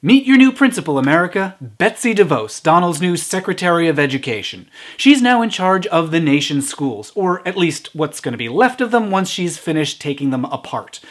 Meet your new principal, America, Betsy DeVos, Donald's new Secretary of Education. She's now in charge of the nation's schools, or at least what's going to be left of them once she's finished taking them apart.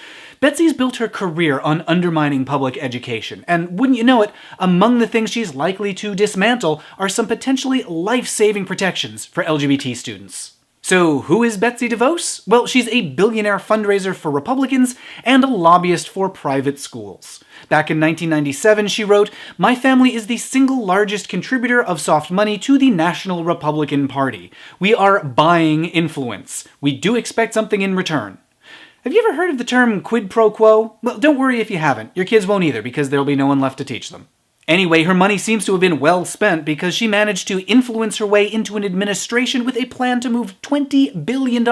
Betsy's built her career on undermining public education, and wouldn't you know it, among the things she's likely to dismantle are some potentially life-saving protections for LGBT students. So who is Betsy DeVos? Well, she's a billionaire fundraiser for Republicans and a lobbyist for private schools. Back in 1997, she wrote, "My family is the single largest contributor of soft money to the National Republican Party. We are buying influence. We do expect something in return." Have you ever heard of the term quid pro quo? Well, don't worry if you haven't. Your kids won't either, because there'll be no one left to teach them. Anyway, her money seems to have been well spent because she managed to influence her way into an administration with a plan to move $20 billion,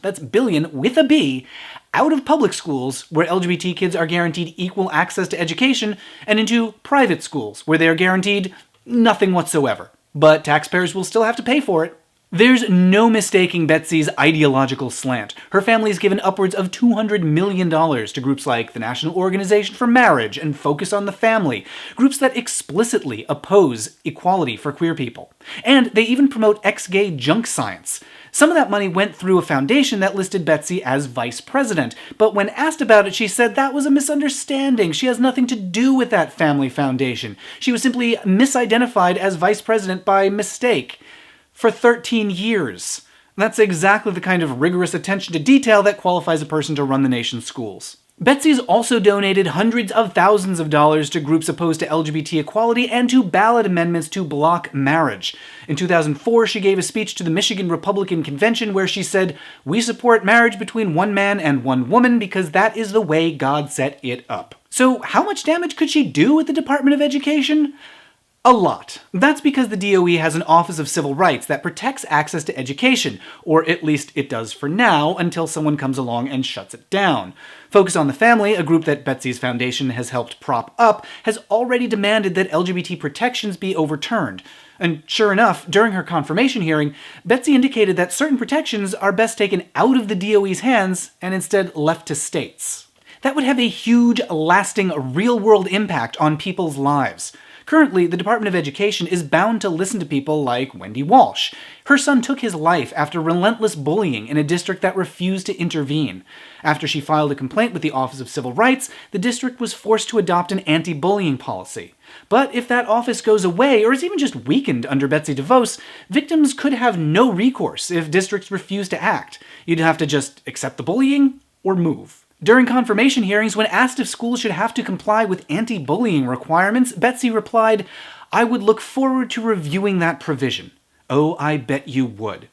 that's billion with a B, out of public schools where LGBT kids are guaranteed equal access to education and into private schools where they are guaranteed nothing whatsoever. But taxpayers will still have to pay for it. There's no mistaking Betsy's ideological slant. Her family's given upwards of $200 million to groups like the National Organization for Marriage and Focus on the Family, groups that explicitly oppose equality for queer people. And they even promote ex-gay junk science. Some of that money went through a foundation that listed Betsy as vice president, but when asked about it, she said that was a misunderstanding. She has nothing to do with that family foundation. She was simply misidentified as vice president by mistake. For 13 years. That's exactly the kind of rigorous attention to detail that qualifies a person to run the nation's schools. Betsy's also donated hundreds of thousands of dollars to groups opposed to LGBT equality and to ballot amendments to block marriage. In 2004, she gave a speech to the Michigan Republican Convention where she said, "We support marriage between one man and one woman because that is the way God set it up." So how much damage could she do at the Department of Education? A lot. That's because the DOE has an Office of Civil Rights that protects access to education, or at least it does for now, until someone comes along and shuts it down. Focus on the Family, a group that Betsy's foundation has helped prop up, has already demanded that LGBT protections be overturned. And sure enough, during her confirmation hearing, Betsy indicated that certain protections are best taken out of the DOE's hands and instead left to states. That would have a huge, lasting, real-world impact on people's lives. Currently, the Department of Education is bound to listen to people like Wendy Walsh. Her son took his life after relentless bullying in a district that refused to intervene. After she filed a complaint with the Office of Civil Rights, the district was forced to adopt an anti-bullying policy. But if that office goes away, or is even just weakened under Betsy DeVos, victims could have no recourse if districts refuse to act. You'd have to just accept the bullying or move. During confirmation hearings, when asked if schools should have to comply with anti-bullying requirements, Betsy replied, "I would look forward to reviewing that provision." Oh, I bet you would.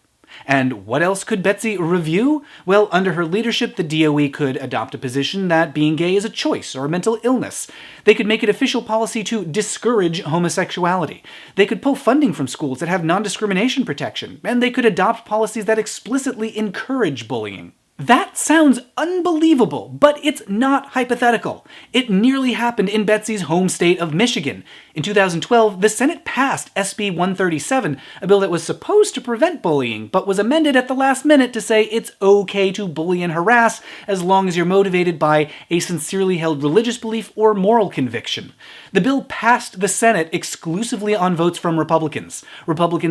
And what else could Betsy review? Well, under her leadership, the DOE could adopt a position that being gay is a choice or a mental illness. They could make it official policy to discourage homosexuality. They could pull funding from schools that have non-discrimination protection, and they could adopt policies that explicitly encourage bullying. That sounds unbelievable, but it's not hypothetical. It nearly happened in Betsy's home state of Michigan. In 2012, the Senate passed SB 137, a bill that was supposed to prevent bullying, but was amended at the last minute to say it's okay to bully and harass as long as you're motivated by a sincerely held religious belief or moral conviction. The bill passed the Senate exclusively on votes from Republicans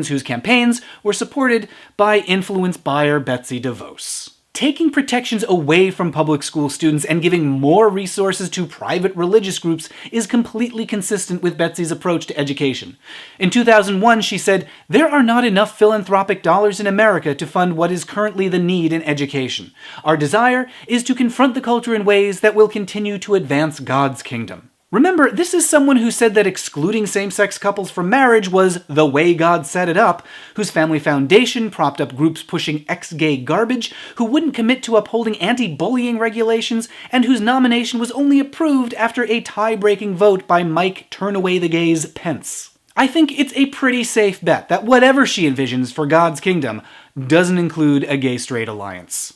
whose campaigns were supported by influence buyer Betsy DeVos. Taking protections away from public school students and giving more resources to private religious groups is completely consistent with Betsy's approach to education. In 2001, she said, "There are not enough philanthropic dollars in America to fund what is currently the need in education. Our desire is to confront the culture in ways that will continue to advance God's kingdom." Remember, this is someone who said that excluding same-sex couples from marriage was the way God set it up, whose family foundation propped up groups pushing ex-gay garbage, who wouldn't commit to upholding anti-bullying regulations, and whose nomination was only approved after a tie-breaking vote by Mike Turn-Away-the-Gays Pence. I think it's a pretty safe bet that whatever she envisions for God's kingdom doesn't include a gay-straight alliance.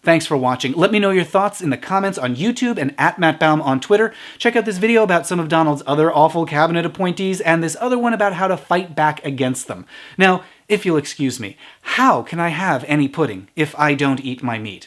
Thanks for watching. Let me know your thoughts in the comments on YouTube and at Matt Baum on Twitter. Check out this video about some of Donald's other awful cabinet appointees and this other one about how to fight back against them. Now, if you'll excuse me, how can I have any pudding if I don't eat my meat?